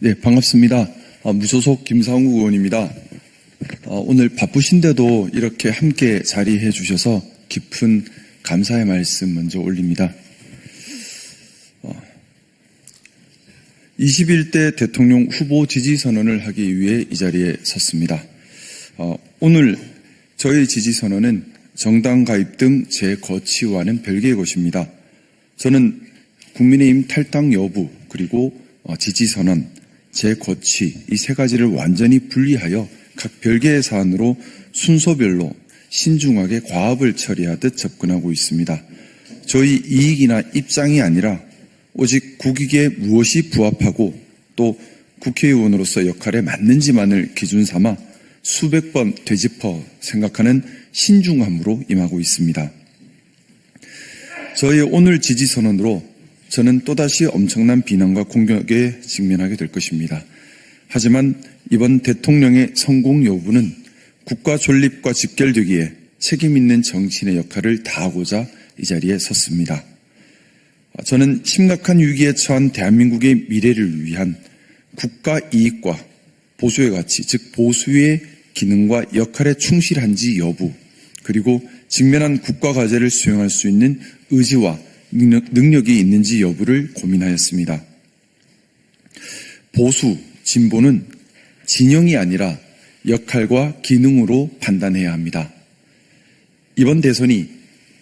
네, 반갑습니다. 무소속 김상우 의원입니다. 오늘 바쁘신데도 이렇게 함께 자리해 주셔서 깊은 감사의 말씀 먼저 올립니다. 21대 대통령 후보 지지선언을 하기 위해 이 자리에 섰습니다. 오늘 저의 지지선언은 정당 가입 등 제 거취와는 별개의 것입니다. 저는 국민의힘 탈당 여부 그리고 지지선언, 제 거취 이 세 가지를 완전히 분리하여 각 별개의 사안으로 순서별로 신중하게 과업을 처리하듯 접근하고 있습니다. 저희 이익이나 입장이 아니라 오직 국익에 무엇이 부합하고 또 국회의원으로서 역할에 맞는지만을 기준 삼아 수백 번 되짚어 생각하는 신중함으로 임하고 있습니다. 저의 오늘 지지선언으로 저는 또다시 엄청난 비난과 공격에 직면하게 될 것입니다. 하지만 이번 대통령의 성공 여부는 국가 존립과 직결되기에 책임 있는 정치인의 역할을 다하고자 이 자리에 섰습니다. 저는 심각한 위기에 처한 대한민국의 미래를 위한 국가 이익과 보수의 가치, 즉 보수의 기능과 역할에 충실한지 여부, 그리고 직면한 국가 과제를 수행할 수 있는 의지와 능력이 있는지 여부를 고민하였습니다. 보수, 진보는 진영이 아니라 역할과 기능으로 판단해야 합니다. 이번 대선이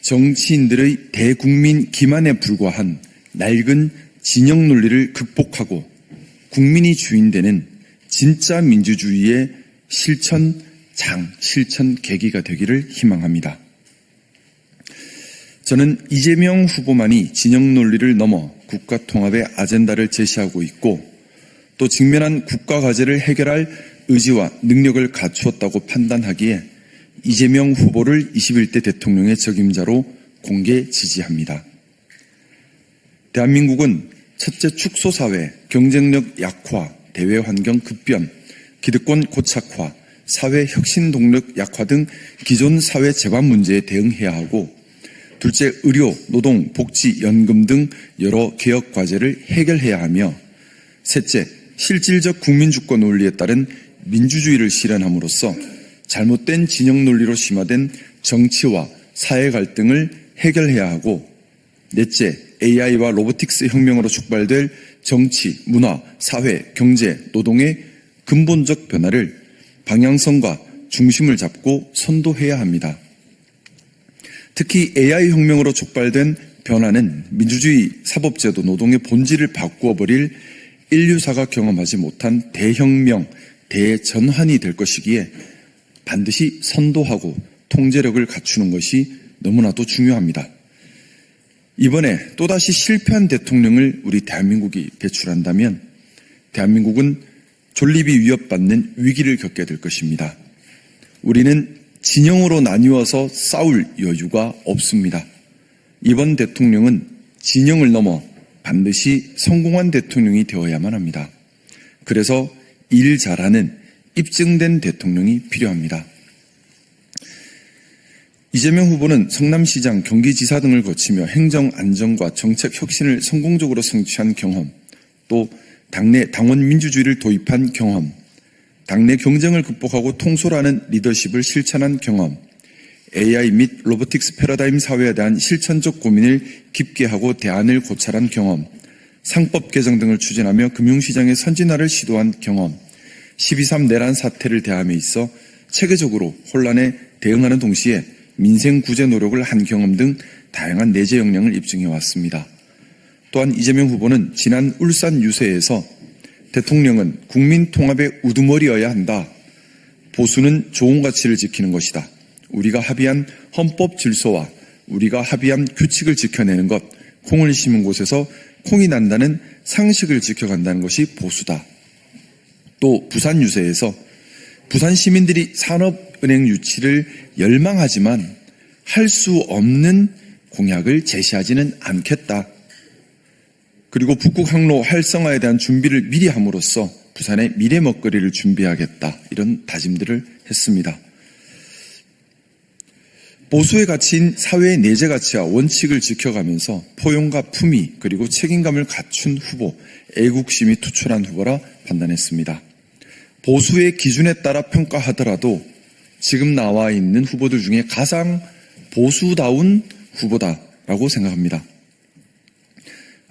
정치인들의 대국민 기만에 불과한 낡은 진영 논리를 극복하고 국민이 주인되는 진짜 민주주의의 실천 계기가 되기를 희망합니다. 저는 이재명 후보만이 진영 논리를 넘어 국가 통합의 아젠다를 제시하고 있고 또 직면한 국가 과제를 해결할 의지와 능력을 갖추었다고 판단하기에 이재명 후보를 21대 대통령의 적임자로 공개 지지합니다. 대한민국은 첫째 축소사회, 경쟁력 약화, 대외환경 급변, 기득권 고착화, 사회 혁신 동력 약화 등 기존 사회 재반 문제에 대응해야 하고 둘째, 의료, 노동, 복지, 연금 등 여러 개혁 과제를 해결해야 하며 셋째, 실질적 국민주권 논리에 따른 민주주의를 실현함으로써 잘못된 진영 논리로 심화된 정치와 사회 갈등을 해결해야 하고 넷째, AI와 로보틱스 혁명으로 촉발될 정치, 문화, 사회, 경제, 노동의 근본적 변화를 방향성과 중심을 잡고 선도해야 합니다. 특히 AI 혁명으로 촉발된 변화는 민주주의, 사법제도, 노동의 본질을 바꾸어버릴 인류사가 경험하지 못한 대혁명, 대전환이 될 것이기에 반드시 선도하고 통제력을 갖추는 것이 너무나도 중요합니다. 이번에 또다시 실패한 대통령을 우리 대한민국이 배출한다면 대한민국은 존립이 위협받는 위기를 겪게 될 것입니다. 우리는 진영으로 나뉘어서 싸울 여유가 없습니다. 이번 대통령은 진영을 넘어 반드시 성공한 대통령이 되어야만 합니다. 그래서 일 잘하는 입증된 대통령이 필요합니다. 이재명 후보는 성남시장, 경기지사 등을 거치며 행정 안정과 정책 혁신을 성공적으로 성취한 경험, 또 당내 당원 민주주의를 도입한 경험, 당내 경쟁을 극복하고 통솔하는 리더십을 실천한 경험, AI 및 로보틱스 패러다임 사회에 대한 실천적 고민을 깊게 하고 대안을 고찰한 경험, 상법 개정 등을 추진하며 금융시장의 선진화를 시도한 경험, 12.3 내란 사태를 대함에 있어 체계적으로 혼란에 대응하는 동시에 민생 구제 노력을 한 경험 등 다양한 내재 역량을 입증해 왔습니다. 또한 이재명 후보는 지난 울산 유세에서 대통령은 국민 통합의 우두머리여야 한다. 보수는 좋은 가치를 지키는 것이다. 우리가 합의한 헌법 질서와 우리가 합의한 규칙을 지켜내는 것, 콩을 심은 곳에서 콩이 난다는 상식을 지켜간다는 것이 보수다. 또 부산 유세에서 부산 시민들이 산업은행 유치를 열망하지만 할 수 없는 공약을 제시하지는 않겠다. 그리고 북극 항로 활성화에 대한 준비를 미리 함으로써 부산의 미래 먹거리를 준비하겠다. 이런 다짐들을 했습니다. 보수의 가치인 사회의 내재 가치와 원칙을 지켜가면서 포용과 품위 그리고 책임감을 갖춘 후보, 애국심이 투철한 후보라 판단했습니다. 보수의 기준에 따라 평가하더라도 지금 나와 있는 후보들 중에 가장 보수다운 후보다라고 생각합니다.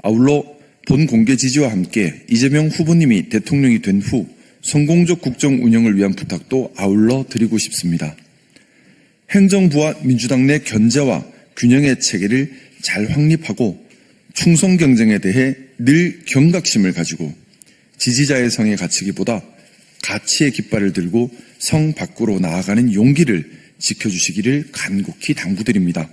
아울러 본 공개 지지와 함께 이재명 후보님이 대통령이 된 후 성공적 국정 운영을 위한 부탁도 아울러 드리고 싶습니다. 행정부와 민주당 내 견제와 균형의 체계를 잘 확립하고 충성 경쟁에 대해 늘 경각심을 가지고 지지자의 성에 갇히기보다 가치의 깃발을 들고 성 밖으로 나아가는 용기를 지켜주시기를 간곡히 당부드립니다.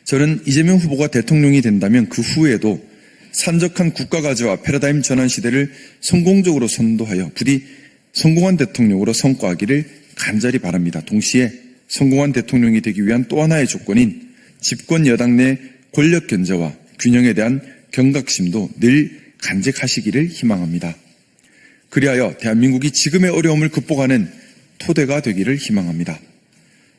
저는 이재명 후보가 대통령이 된다면 그 후에도 산적한 국가가치와 패러다임 전환 시대를 성공적으로 선도하여 부디 성공한 대통령으로 성과하기를 간절히 바랍니다. 동시에 성공한 대통령이 되기 위한 또 하나의 조건인 집권 여당 내 권력 견제와 균형에 대한 경각심도 늘 간직하시기를 희망합니다. 그리하여 대한민국이 지금의 어려움을 극복하는 토대가 되기를 희망합니다.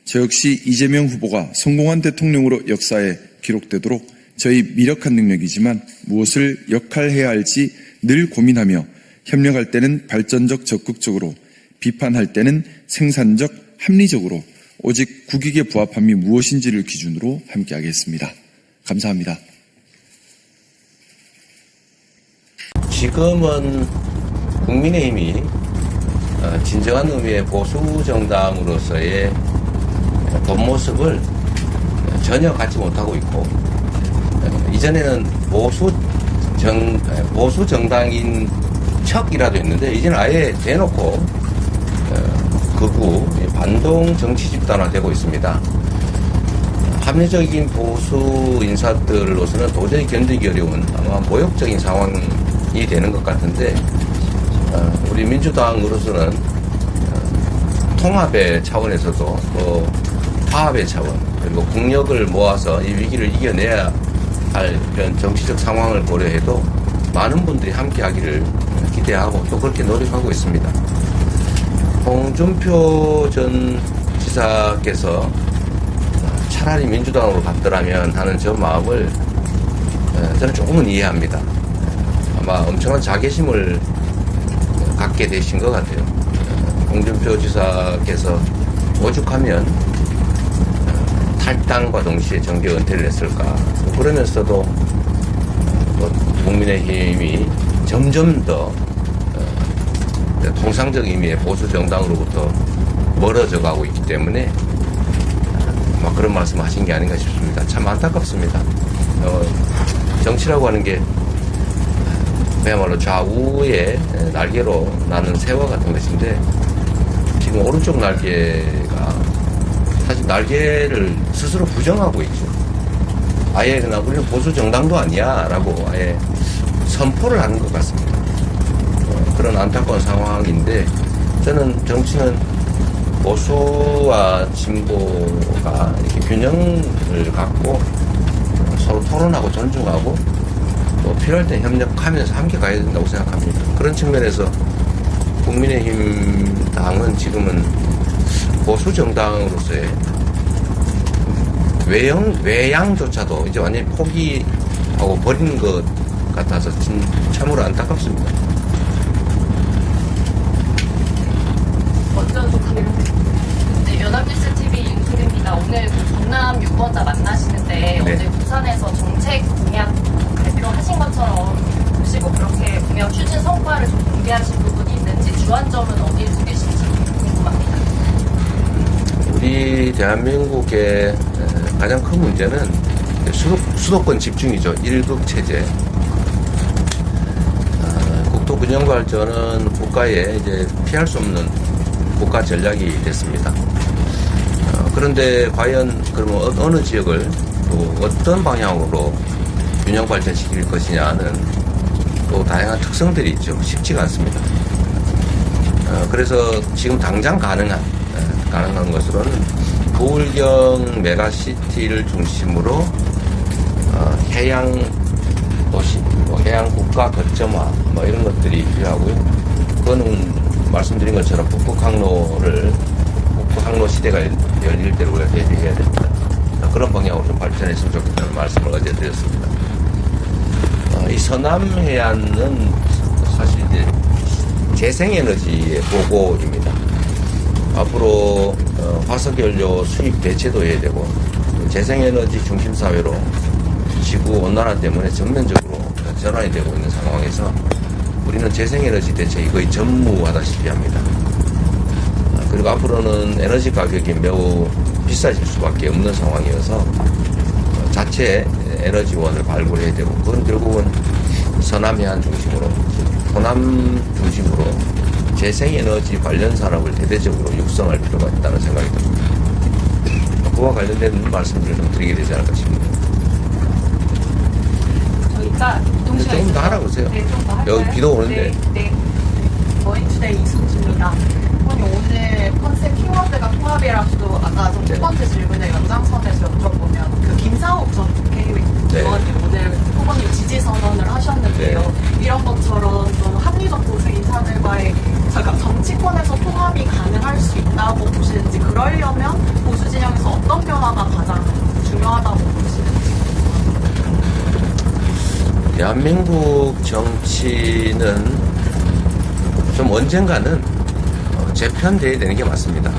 저 역시 이재명 후보가 성공한 대통령으로 역사에 기록되도록 저희 미력한 능력이지만 무엇을 역할해야 할지 늘 고민하며 협력할 때는 발전적 적극적으로 비판할 때는 생산적 합리적으로 오직 국익에 부합함이 무엇인지를 기준으로 함께하겠습니다. 감사합니다. 지금은 국민의힘이 진정한 의미의 보수 정당으로서의 본 모습을 전혀 갖지 못하고 있고, 이전에는 보수 정당인 척이라도 했는데 이제는 아예 대놓고 극우 반동 정치 집단화되고 있습니다. 합리적인 보수 인사들로서는 도저히 견디기 어려운 아마 모욕적인 상황이 되는 것 같은데, 우리 민주당으로서는 통합의 차원에서도 또 화합의 차원, 그리고 국력을 모아서 이 위기를 이겨내야 할 이런 정치적 상황을 고려해도 많은 분들이 함께하기를 기대하고 또 그렇게 노력하고 있습니다. 홍준표 전 지사께서 차라리 민주당으로 갔더라면 하는 저 마음을 저는 조금은 이해합니다. 아마 엄청난 자괴심을 갖게 되신 것 같아요. 홍준표 지사께서 오죽하면 탈당과 동시에 정계 은퇴를 했을까. 그러면서도 국민의힘이 점점 더 통상적 의미의 보수 정당으로부터 멀어져 가고 있기 때문에 아마 그런 말씀을 하신 게 아닌가 싶습니다. 참 안타깝습니다. 정치라고 하는 게 그야말로 좌우의 날개로 나는 새와 같은 것인데, 지금 오른쪽 날개가 사실 날개를 스스로 부정하고 있죠. 아예 그냥 우리는 보수 정당도 아니야 라고 아예 선포를 하는 것 같습니다. 그런 안타까운 상황인데, 저는 정치는 보수와 진보가 이렇게 균형을 갖고 서로 토론하고 존중하고 또 필요할 때 협력하면서 함께 가야 된다고 생각합니다. 그런 측면에서 국민의힘 당은 지금은 보수 정당으로서의 외양조차도 이제 완전히 포기하고 버린 것 같아서 참으로 안타깝습니다. 먼저 네, 연합뉴스 TV 윤소리입니다. 오늘 전남 유권자 만나시는데 네. 어제 부산에서 정책 공약 발표하신 것처럼 혹시 뭐 그렇게 공약 추진 성과를 좀 공개하신 부분이 있는지, 주안점은 어디에 두계신지 궁금합니다. 우리 대한민국의 가장 큰 문제는 수도권 집중이죠. 1국 체제. 국토 균형 발전은 국가의 이제 피할 수 없는 국가 전략이 됐습니다. 그런데 과연 그러면 어느 지역을 또 어떤 방향으로 균형 발전시킬 것이냐는 또 다양한 특성들이 있죠. 쉽지가 않습니다. 그래서 지금 당장 가능한 것으로는 부울경 메가시티를 중심으로 해양 도시, 해양 국가 거점화 이런 것들이 필요하고요. 그거는 말씀드린 것처럼 북극 항로 시대가 열릴 때를 우리가 대비해야 됩니다. 그런 방향으로 좀 발전했으면 좋겠다는 말씀을 어제 드렸습니다. 이 서남해안은 사실 이제 재생에너지의 보고입니다. 앞으로 화석연료 수입 대체도 해야 되고 재생에너지 중심 사회로 지구 온난화 때문에 전면적으로 전환이 되고 있는 상황에서 우리는 재생에너지 대책이 거의 전무하다시피 합니다. 그리고 앞으로는 에너지 가격이 매우 비싸질 수밖에 없는 상황이어서 자체 에너지원을 발굴해야 되고 그건 결국은 서남해안 중심으로 호남 중심으로 재생에너지 관련 산업을 대대적으로 육성할 필요가 있다는 생각이 듭니다. 그와 관련된 말씀들을 좀 드리게 되지 않을까 싶습니다. 저희가 이동시간 조금 더 하라고 하세요. 네, 좀 더 할까요? 여기 비도 오는데. 네. 머니투데이 이순주입니다. 오늘 컨셉 키워드가 통합이라서 아까 첫 네. 번째 질문에 연장선에서 여쭤보면 그 김사옥 전 국회의원님 네. 오늘 후보님 지지 선언을 하셨는데요. 이런 것처럼 좀 합리적 보수 인사들과의 정치권에서 통합이 가능할 수 있다고 보시는지 그러려면 보수 진영에서 어떤 변화가 가장 중요하다고 보시는지. 대한민국 정치는 좀 언젠가는 재편돼야 되는 게 맞습니다.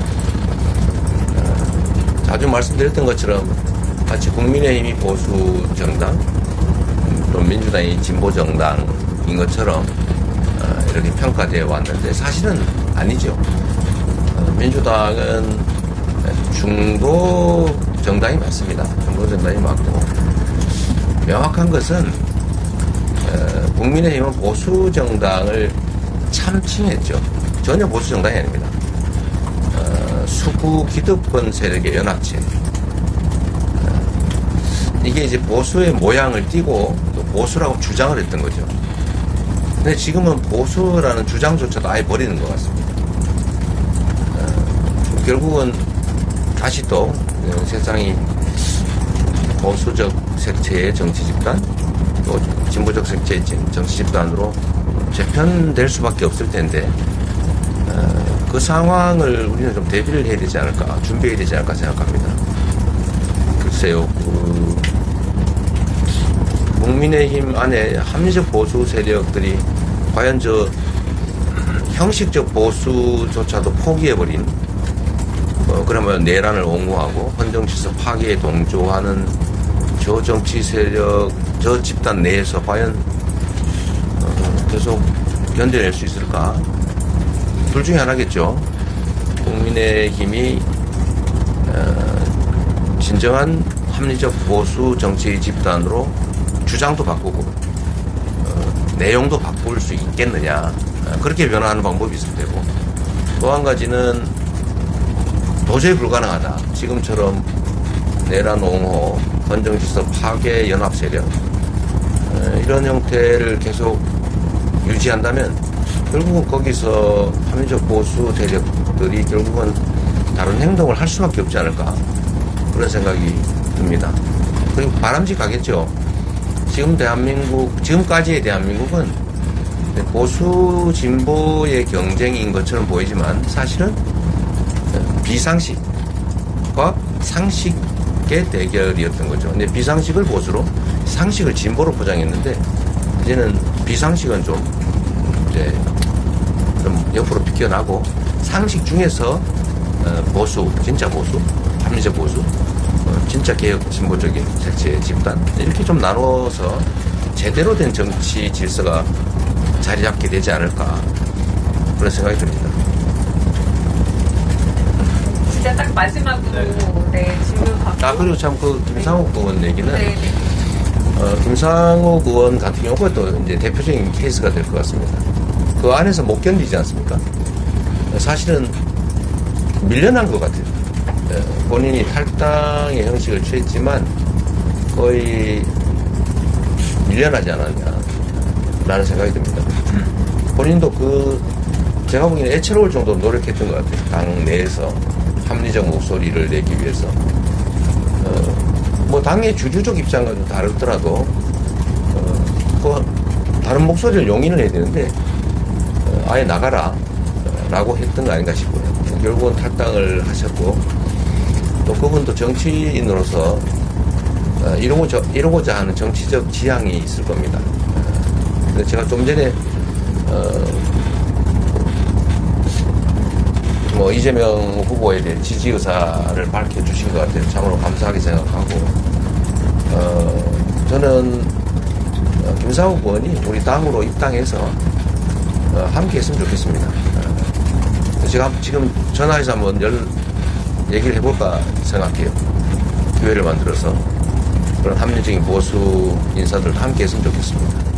자주 말씀드렸던 것처럼 마치 국민의힘이 보수 정당, 또 민주당이 진보 정당인 것처럼 이렇게 평가되어 왔는데 사실은 아니죠. 민주당은 중도 정당이 맞습니다. 중도 정당이 맞고 명확한 것은 국민의힘은 보수 정당을 참칭했죠. 전혀 보수 정당이 아닙니다. 수구 기득권 세력의 연합체. 이게 이제 보수의 모양을 띠고 또 보수라고 주장을 했던 거죠. 근데 지금은 보수라는 주장조차도 아예 버리는 것 같습니다. 결국은 다시 또 세상이 보수적 색채의 정치 집단, 또 진보적 색채의 정치 집단으로 재편될 수밖에 없을 텐데 그 상황을 우리는 좀 대비를 해야 되지 않을까, 준비해야 되지 않을까 생각합니다. 글쎄요, 국민의힘 안에 합리적 보수 세력들이 과연 저 형식적 보수조차도 포기해버린 그러면 내란을 옹호하고 헌정질서 파괴에 동조하는 저 정치 세력, 저 집단 내에서 과연 계속 견뎌낼 수 있을까? 둘 중에 하나겠죠. 국민의힘이 진정한 합리적 보수 정치 집단으로 주장도 바꾸고 내용도 바꿀 수 있겠느냐. 그렇게 변화하는 방법이 있을 테고, 또 한 가지는 도저히 불가능하다. 지금처럼 내란 옹호, 헌정질서 파괴 연합 세력 이런 형태를 계속 유지한다면 결국은 거기서 합리적 보수 세력들이 결국은 다른 행동을 할 수밖에 없지 않을까, 그런 생각이 듭니다. 그리고 바람직하겠죠. 지금까지의 대한민국은 보수 진보의 경쟁인 것처럼 보이지만 사실은 비상식과 상식의 대결이었던 거죠. 근데 비상식을 보수로, 상식을 진보로 포장했는데 이제는 비상식은 좀 옆으로 비껴나고 상식 중에서 보수, 진짜 보수, 합리적 보수, 진짜 개혁 진보적인 색채 집단, 이렇게 좀 나눠서 제대로 된 정치 질서가 자리 잡게 되지 않을까, 그런 생각이 듭니다. 진짜 딱 마지막으로 질문 받고. 그리고 참 김상욱 의원 얘기는 네. 김상욱 의원 같은 경우가 또 이제 대표적인 케이스가 될 것 같습니다. 그 안에서 못 견디지 않습니까? 사실은 밀려난 것 같아요. 본인이 탈당의 형식을 취했지만 거의 밀려나지 않았냐라는 생각이 듭니다. 본인도 제가 보기에는 애처로울 정도로 노력했던 것 같아요. 당 내에서 합리적 목소리를 내기 위해서. 당의 주주적 입장과 좀 다르더라도 다른 목소리를 용인을 해야 되는데 아예 나가라 라고 했던 거 아닌가 싶어요. 결국은 탈당을 하셨고 또 그분도 정치인으로서 이루고자 하는 정치적 지향이 있을 겁니다. 근데 제가 좀 전에 이재명 후보에 대한 지지 의사를 밝혀주신 것 같아요. 참으로 감사하게 생각하고 저는 김상욱 의원이 우리 당으로 입당해서 함께 했으면 좋겠습니다. 제가 지금 전화해서 한번 얘기를 해볼까 생각해요. 기회를 만들어서 그런 합리적인 보수 인사들과 함께 했으면 좋겠습니다.